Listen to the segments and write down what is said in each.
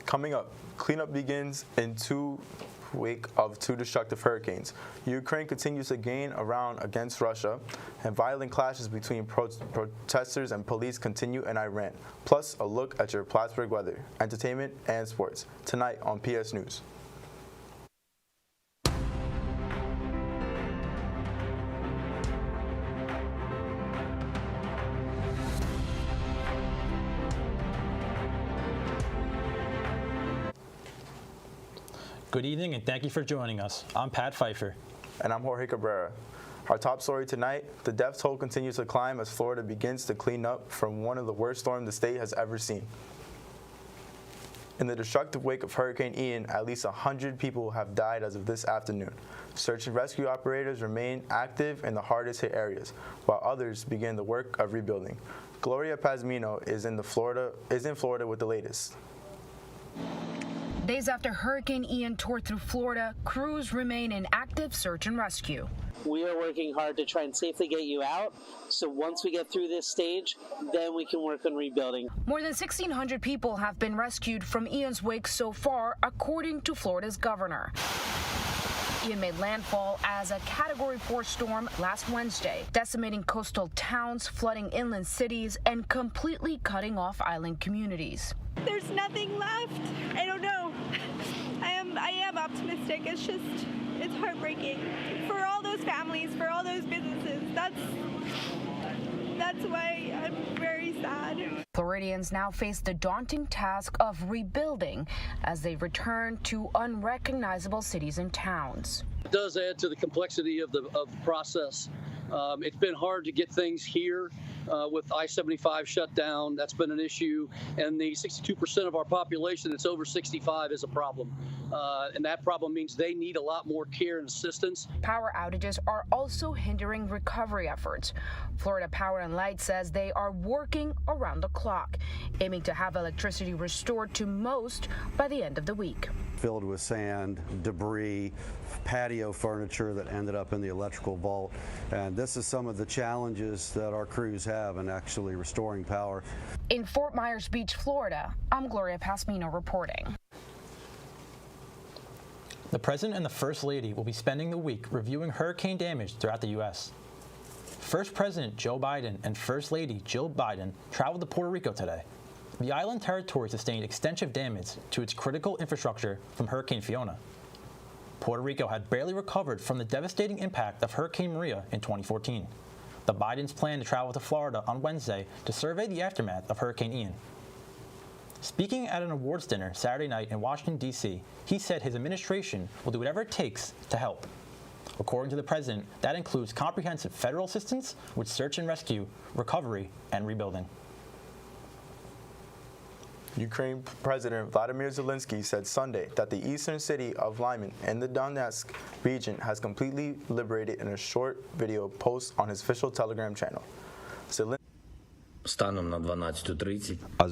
Coming up, cleanup begins in wake of two destructive hurricanes. Ukraine continues to gain ground against Russia, and violent clashes between protesters and police continue in Iran. Plus, a look at your Plattsburgh weather, entertainment, and sports tonight on PS News. Good evening and thank you for joining us. I'm Pat Pfeiffer. And I'm Jorge Cabrera. Our top story tonight, the death toll continues to climb as Florida begins to clean up from one of the worst storms the state has ever seen. In the destructive wake of Hurricane Ian, at least 100 people have died as of this afternoon. Search and rescue operators remain active in the hardest hit areas, while others begin the work of rebuilding. Gloria Pazmino is in Florida with the latest. Days after Hurricane Ian tore through Florida, crews remain in active search and rescue. We are working hard to try and safely get you out, so once we get through this stage, then we can work on rebuilding. More than 1,600 people have been rescued from Ian's wake so far, according to Florida's governor. Ian made landfall as a Category 4 storm last Wednesday, decimating coastal towns, flooding inland cities, and completely cutting off island communities. There's nothing left. I don't know. I am optimistic. It's heartbreaking for all those families, for all those businesses. That's why I'm very sad. Floridians now face the daunting task of rebuilding as they return to unrecognizable cities and towns. It does add to the complexity of the process. It's been hard to get things here with I-75 shut down. That's been an issue, and the 62% of our population that's over 65 is a problem. And that problem means they need a lot more care and assistance. Power outages are also hindering recovery efforts. Florida Power and Light says they are working around the clock, aiming to have electricity restored to most by the end of the week. Filled with sand, debris, patio furniture that ended up in the electrical vault. And this is some of the challenges that our crews have in actually restoring power. In Fort Myers Beach, Florida, I'm Gloria Pazmino reporting. The President and the First Lady will be spending the week reviewing hurricane damage throughout the U.S. First President Joe Biden and First Lady Jill Biden traveled to Puerto Rico today. The island territory sustained extensive damage to its critical infrastructure from Hurricane Fiona. Puerto Rico had barely recovered from the devastating impact of Hurricane Maria in 2014. The Bidens plan to travel to Florida on Wednesday to survey the aftermath of Hurricane Ian. Speaking at an awards dinner Saturday night in Washington, D.C., he said his administration will do whatever it takes to help. According to the president, that includes comprehensive federal assistance with search and rescue, recovery, and rebuilding. Ukraine President Vladimir Zelensky said Sunday that the eastern city of Lyman in the Donetsk region has completely liberated in a short video post on his official Telegram channel. As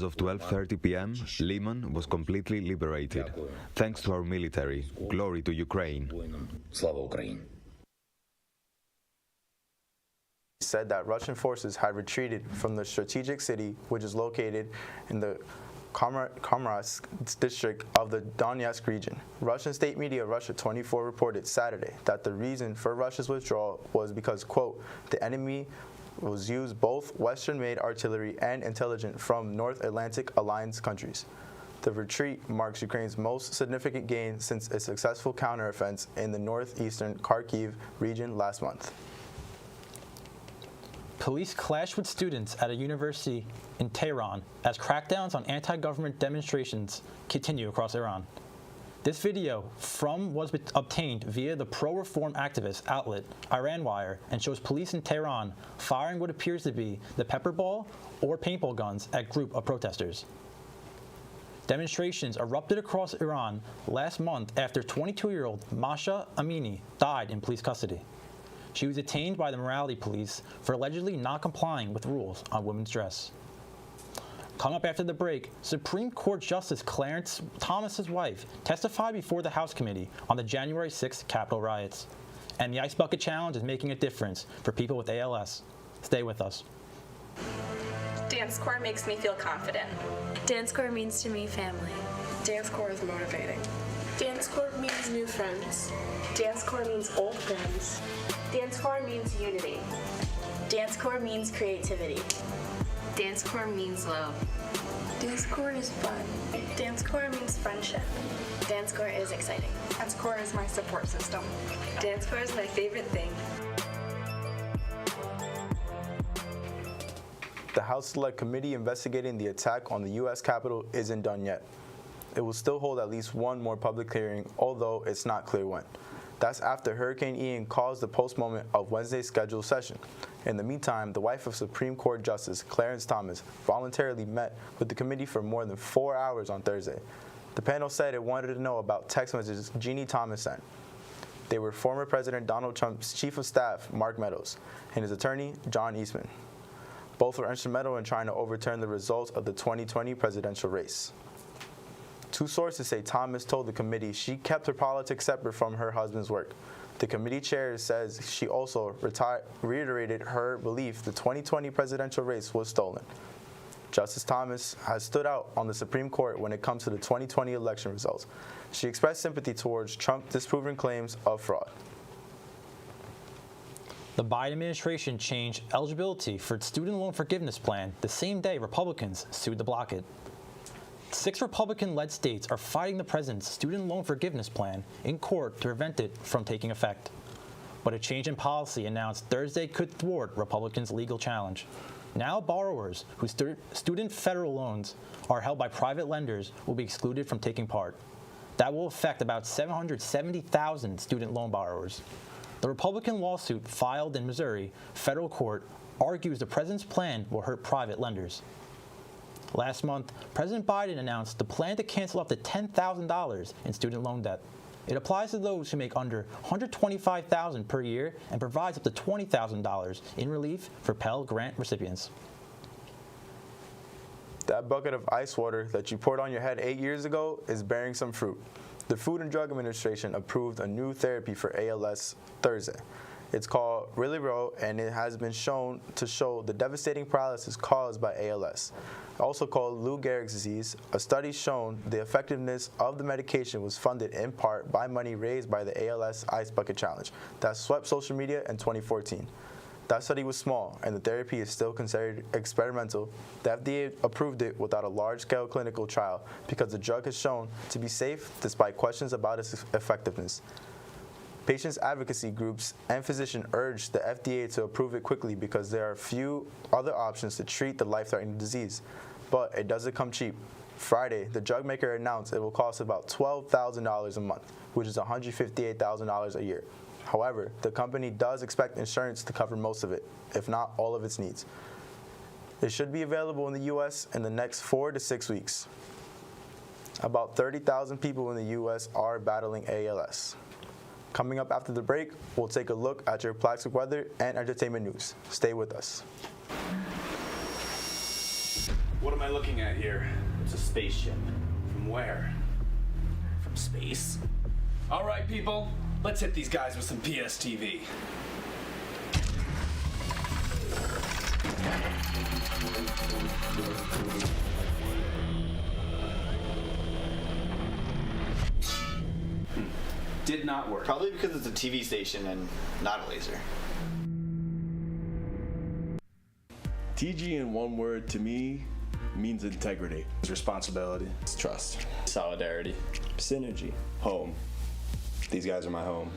of 12:30 p.m., Lyman was completely liberated. Thanks to our military. Glory to Ukraine. He said that Russian forces had retreated from the strategic city, which is located in the Komarsk district of the Donetsk region. Russian state media Russia 24 reported Saturday that the reason for Russia's withdrawal was because, quote, the enemy was used both Western-made artillery and intelligence from North Atlantic alliance countries. The retreat marks Ukraine's most significant gain since a successful counteroffensive in the northeastern Kharkiv region last month. Police clashed with students at a university in Tehran as crackdowns on anti-government demonstrations continue across Iran. This video was obtained via the pro-reform activist outlet Iranwire and shows police in Tehran firing what appears to be the pepper ball or paintball guns at a group of protesters. Demonstrations erupted across Iran last month after 22-year-old Masha Amini died in police custody. She was detained by the morality police for allegedly not complying with rules on women's dress. Coming up after the break, Supreme Court Justice Clarence Thomas's wife testified before the House Committee on the January 6th Capitol riots. And the Ice Bucket Challenge is making a difference for people with ALS. Stay with us. Dance Corps makes me feel confident. Dance Corps means to me family. Dance corps is motivating. Dance corps means new friends. Dance corps means old friends. Dance corps means unity. Dance corps means creativity. Dance corps means love. Dance corps is fun. Dance corps means friendship. Dance corps is exciting. Dance corps is my support system. Dance corps is my favorite thing. The House Select Committee investigating the attack on the U.S. Capitol isn't done yet. It will still hold at least one more public hearing, although it's not clear when. That's after Hurricane Ian caused the postponement of Wednesday's scheduled session. In the meantime, the wife of Supreme Court Justice Clarence Thomas voluntarily met with the committee for more than 4 hours on Thursday. The panel said it wanted to know about text messages Jeannie Thomas sent. They were former President Donald Trump's chief of staff, Mark Meadows, and his attorney, John Eastman. Both were instrumental in trying to overturn the results of the 2020 presidential race. Two sources say Thomas told the committee she kept her politics separate from her husband's work. The committee chair says she also reiterated her belief the 2020 presidential race was stolen. Justice Thomas has stood out on the Supreme Court when it comes to the 2020 election results. She expressed sympathy towards Trump disproving claims of fraud. The Biden administration changed eligibility for its student loan forgiveness plan the same day Republicans sued to block it. 6 Republican-led states are fighting the president's student loan forgiveness plan in court to prevent it from taking effect. But a change in policy announced Thursday could thwart Republicans' legal challenge. Now borrowers whose student federal loans are held by private lenders will be excluded from taking part. That will affect about 770,000 student loan borrowers. The Republican lawsuit filed in Missouri federal court argues the president's plan will hurt private lenders. Last month, President Biden announced the plan to cancel up to $10,000 in student loan debt. It applies to those who make under $125,000 per year and provides up to $20,000 in relief for Pell Grant recipients. That bucket of ice water that you poured on your head 8 years ago is bearing some fruit. The Food and Drug Administration approved a new therapy for ALS Thursday. It's called Riliro, and it has been shown to show the devastating paralysis caused by ALS. Also called Lou Gehrig's disease, a study shown the effectiveness of the medication was funded in part by money raised by the ALS Ice Bucket Challenge that swept social media in 2014. That study was small, and the therapy is still considered experimental. The FDA approved it without a large-scale clinical trial because the drug has shown to be safe despite questions about its effectiveness. Patients' advocacy groups and physicians urged the FDA to approve it quickly because there are few other options to treat the life-threatening disease. But it doesn't come cheap. Friday, the drug maker announced it will cost about $12,000 a month, which is $158,000 a year. However, the company does expect insurance to cover most of it, if not all of its needs. It should be available in the U.S. in the next 4 to 6 weeks. About 30,000 people in the U.S. are battling ALS. Coming up after the break, we'll take a look at your Plattsburgh weather and entertainment news. Stay with us. What am I looking at here? It's a spaceship. From where? From space? All right, people. Let's hit these guys with some PSTV. Did not work. Probably because it's a TV station and not a laser. TG in one word to me means integrity. It's responsibility. It's trust. Solidarity. Synergy. Home. These guys are my home.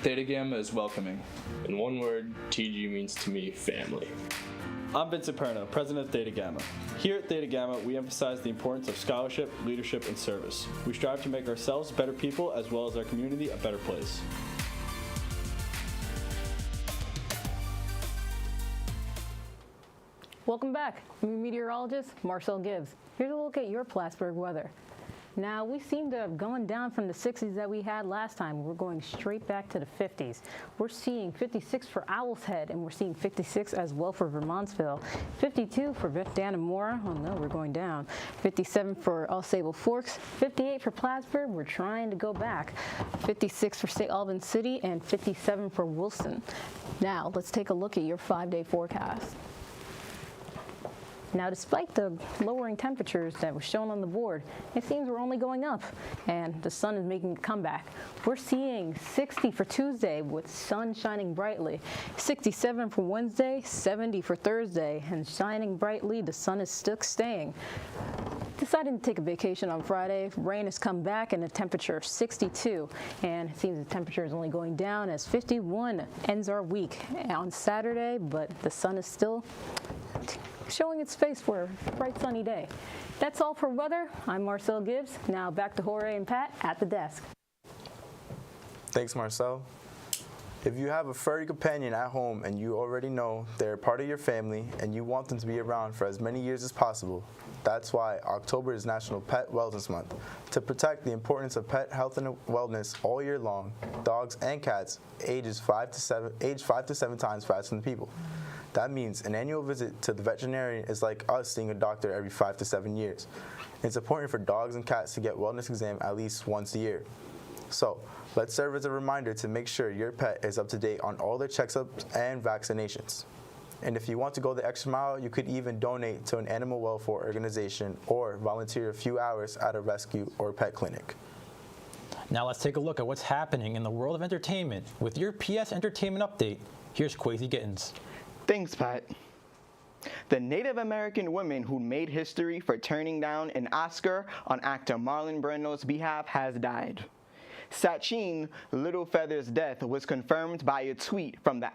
Theta Gamma is welcoming. In one word, TG means to me family. I'm Vincent Perno, president of Theta Gamma. Here at Theta Gamma, we emphasize the importance of scholarship, leadership, and service. We strive to make ourselves better people as well as our community a better place. Welcome back. I'm meteorologist Marcel Gibbs. Here's a look at your Plattsburgh weather. Now, we seem to have gone down from the 60s that we had last time. We're going straight back to the 50s. We're seeing 56 for Owl's Head, and we're seeing 56 as well for Vermontsville. 52 for Dannemora. Oh no, we're going down. 57 for Sable Forks. 58 for Plattsburgh. We're trying to go back. 56 for St. Albans City, and 57 for Wilson. Now, let's take a look at your 5-day forecast. Now, despite the lowering temperatures that were shown on the board, it seems we're only going up, and the sun is making a comeback. We're seeing 60 for Tuesday with sun shining brightly, 67 for Wednesday, 70 for Thursday, and shining brightly, the sun is still staying. Decided to take a vacation on Friday. Rain has come back and a temperature of 62, and it seems the temperature is only going down as 51 ends our week on Saturday, but the sun is still showing its face for a bright sunny day. That's all for weather. I'm Marcel Gibbs. Now back to Jorge and Pat at the desk. Thanks, Marcel. If you have a furry companion at home and you already know they're part of your family and you want them to be around for as many years as possible, that's why October is National Pet Wellness Month. To protect the importance of pet health and wellness all year long, dogs and cats age 5 to 7 times faster than people. That means an annual visit to the veterinarian is like us seeing a doctor every 5 to 7 years. It's important for dogs and cats to get wellness exam at least once a year. So, let's serve as a reminder to make sure your pet is up to date on all their checkups and vaccinations. And if you want to go the extra mile, you could even donate to an animal welfare organization or volunteer a few hours at a rescue or pet clinic. Now let's take a look at what's happening in the world of entertainment. With your PS Entertainment Update, here's Kwesi Gittins. Thanks, Pat. The Native American woman who made history for turning down an Oscar on actor Marlon Brando's behalf has died. Sachin Littlefeather's death was confirmed by a tweet from the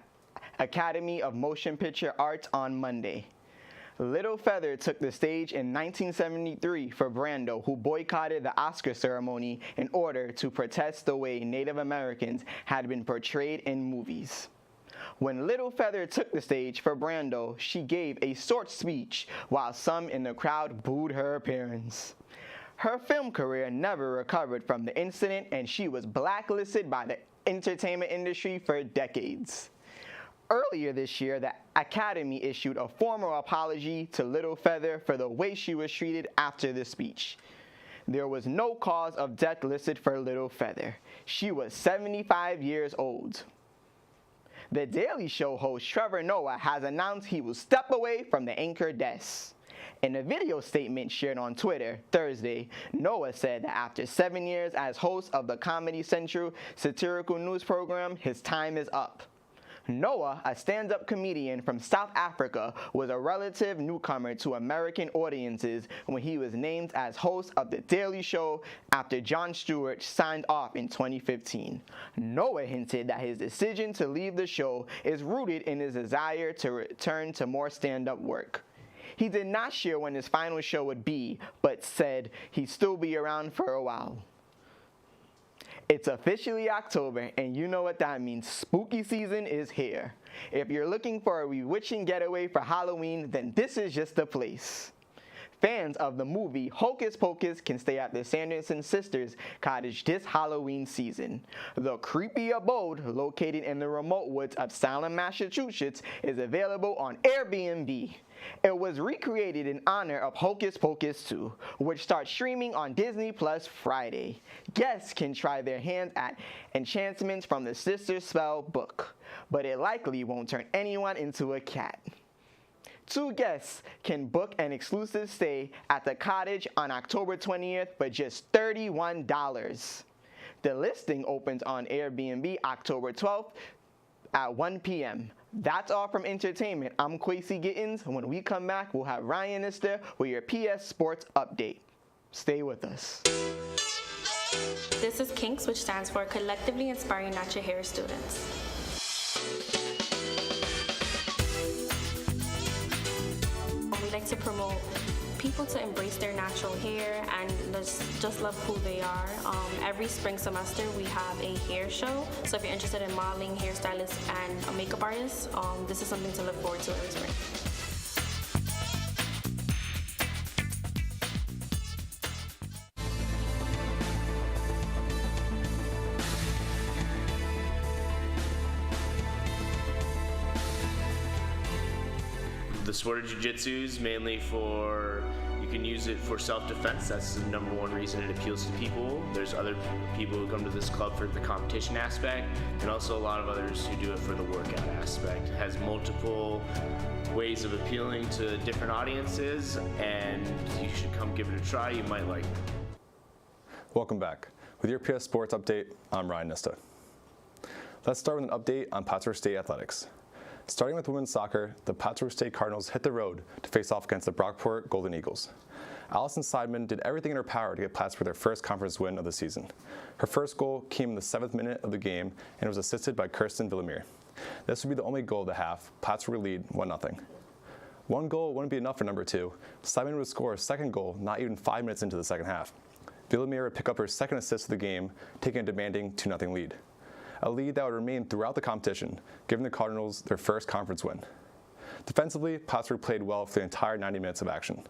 Academy of Motion Picture Arts on Monday. Littlefeather took the stage in 1973 for Brando, who boycotted the Oscar ceremony in order to protest the way Native Americans had been portrayed in movies. When Littlefeather took the stage for Brando, she gave a short speech while some in the crowd booed her appearance. Her film career never recovered from the incident, and she was blacklisted by the entertainment industry for decades. Earlier this year, the Academy issued a formal apology to Littlefeather for the way she was treated after the speech. There was no cause of death listed for Littlefeather. She was 75 years old. The Daily Show host Trevor Noah has announced he will step away from the anchor desk. In a video statement shared on Twitter Thursday, Noah said that after 7 years as host of the Comedy Central satirical news program, his time is up. Noah, a stand-up comedian from South Africa, was a relative newcomer to American audiences when he was named as host of The Daily Show after Jon Stewart signed off in 2015. Noah hinted that his decision to leave the show is rooted in his desire to return to more stand-up work. He did not share when his final show would be, but said he'd still be around for a while. It's officially October, and you know what that means. Spooky season is here. If you're looking for a bewitching getaway for Halloween, then this is just the place. Fans of the movie Hocus Pocus can stay at the Sanderson Sisters cottage this Halloween season. The creepy abode, located in the remote woods of Salem, Massachusetts, is available on Airbnb. It was recreated in honor of Hocus Pocus 2, which starts streaming on Disney Plus Friday. Guests can try their hands at enchantments from the Sisters spell book, but it likely won't turn anyone into a cat. 2 guests can book an exclusive stay at the cottage on October 20th for just $31. The listing opens on Airbnb October 12th at 1 p.m. That's all from entertainment. I'm Kwesi Gittins. When we come back, we'll have Ryan Nister with your PS Sports Update. Stay with us. This is Kinks, which stands for Collectively Inspiring Natural Hair Students. We like to promote people to embrace their natural hair and just love who they are. Every spring semester we have a hair show, so if you're interested in modeling, hairstylist, and a makeup artist, this is something to look forward to every spring. The sport of Jiu Jitsu is mainly you can use it for self-defense. That's the number one reason it appeals to people. There's other people who come to this club for the competition aspect, and also a lot of others who do it for the workout aspect. It has multiple ways of appealing to different audiences, and you should come give it a try. You might like it. Welcome back. With your PS Sports Update, I'm Ryan Nista. Let's start with an update on Plattsburgh State athletics. Starting with women's soccer, the Plattsburgh State Cardinals hit the road to face off against the Brockport Golden Eagles. Allison Seidman did everything in her power to get Plattsburgh their first conference win of the season. Her first goal came in the 7th minute of the game and was assisted by Kirsten Villamere. This would be the only goal of the half. Plattsburgh would lead 1-0. One goal wouldn't be enough for number 2. Seidman would score a second goal not even 5 minutes into the second half. Villamere would pick up her second assist of the game, taking a demanding 2-0 lead. A lead that would remain throughout the competition, giving the Cardinals their first conference win. Defensively, Plattsburgh played well for the entire 90 minutes of action.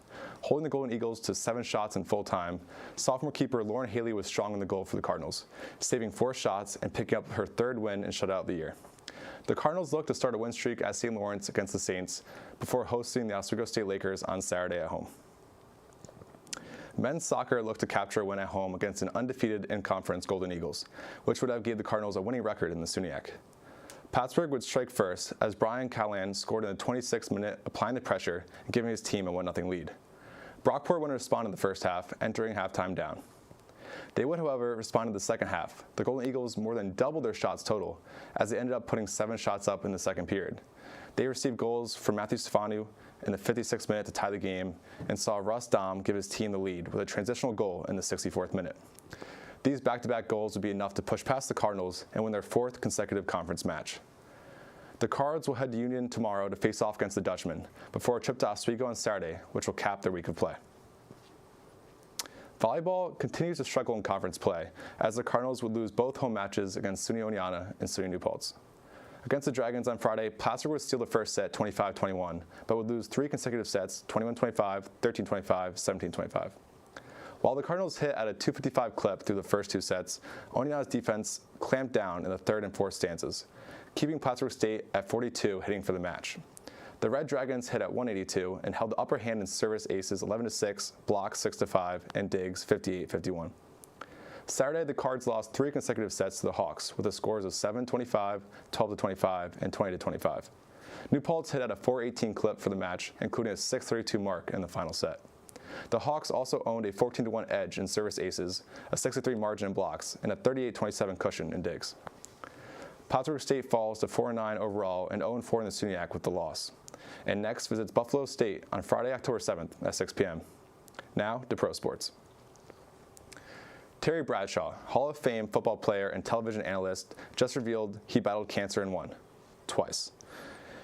Holding the Golden Eagles to 7 shots in full time, sophomore keeper Lauren Haley was strong in the goal for the Cardinals, saving 4 shots and picking up her 3rd win and shutout of the year. The Cardinals look to start a win streak at St. Lawrence against the Saints before hosting the Oswego State Lakers on Saturday at home. Men's soccer looked to capture a win at home against an undefeated in-conference Golden Eagles, which would have given the Cardinals a winning record in the SUNYAC. Plattsburgh would strike first as Brian Callahan scored in the 26th minute, applying the pressure and giving his team a 1-0 lead. Brockport wouldn't respond in the first half, entering halftime down. They would, however, respond in the second half. The Golden Eagles more than doubled their shots total, as they ended up putting 7 shots up in the second period. They received goals from Matthew Stefanu in the 56th minute to tie the game, and saw Russ Dom give his team the lead with a transitional goal in the 64th minute. These back-to-back goals would be enough to push past the Cardinals and win their 4th consecutive conference match. The Cards will head to Union tomorrow to face off against the Dutchmen, before a trip to Oswego on Saturday, which will cap their week of play. Volleyball continues to struggle in conference play, as the Cardinals would lose both home matches against SUNY Oneonta and SUNY New Paltz. Against the Dragons on Friday, Plattsburgh would steal the first set 25-21, but would lose 3 consecutive sets 21-25, 13-25, 17-25. While the Cardinals hit at a 255 clip through the first 2 sets, Oneonta's defense clamped down in the 3rd and 4th stanzas, keeping Plattsburgh State at 42 hitting for the match. The Red Dragons hit at 182 and held the upper hand in service aces 11-6, blocks 6-5, and digs 58-51. Saturday, the Cards lost 3 consecutive sets to the Hawks with the scores of 7-25, 12-25, and 20-25. New Paltz hit at a 418 clip for the match, including a 632 mark in the final set. The Hawks also owned a 14-1 edge in service aces, a 6-3 margin in blocks, and a 38-27 cushion in digs. Plattsburgh State falls to 4-9 overall and 0-4 in the SUNYAC with the loss, and next visits Buffalo State on Friday, October 7th at 6 p.m. Now to pro sports. Terry Bradshaw, Hall of Fame football player and television analyst, just revealed he battled cancer and won. Twice.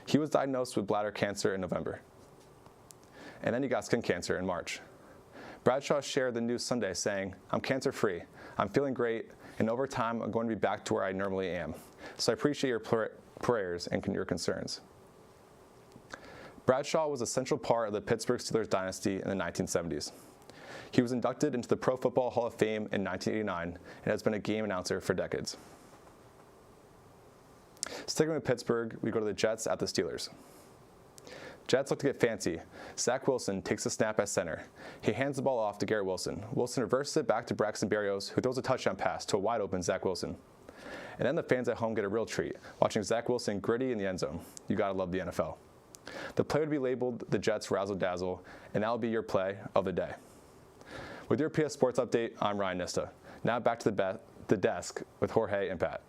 He was diagnosed with bladder cancer in November. And then he got skin cancer in March. Bradshaw shared the news Sunday saying, "I'm cancer-free. I'm feeling great, and over time I'm going to be back to where I normally am. So I appreciate your prayers and your concerns." Bradshaw was a central part of the Pittsburgh Steelers dynasty in the 1970s. He was inducted into the Pro Football Hall of Fame in 1989 and has been a game announcer for decades. Sticking with Pittsburgh, we go to the Jets at the Steelers. Jets look to get fancy. Zach Wilson takes the snap at center. He hands the ball off to Garrett Wilson. Wilson reverses it back to Braxton Berrios, who throws a touchdown pass to a wide-open Zach Wilson. And then the fans at home get a real treat, watching Zach Wilson gritty in the end zone. You gotta love the NFL. The play would be labeled the Jets Razzle Dazzle, and that'll be your play of the day. With your PS Sports Update, I'm Ryan Nista. Now back to the desk with Jorge and Pat.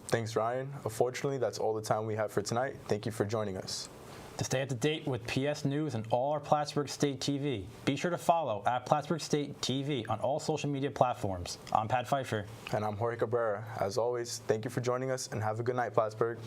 Thanks, Ryan. Unfortunately, that's all the time we have for tonight. Thank you for joining us. To stay up to date with PS News and all our Plattsburgh State TV, be sure to follow at Plattsburgh State TV on all social media platforms. I'm Pat Pfeiffer. And I'm Jorge Cabrera. As always, thank you for joining us and have a good night, Plattsburgh.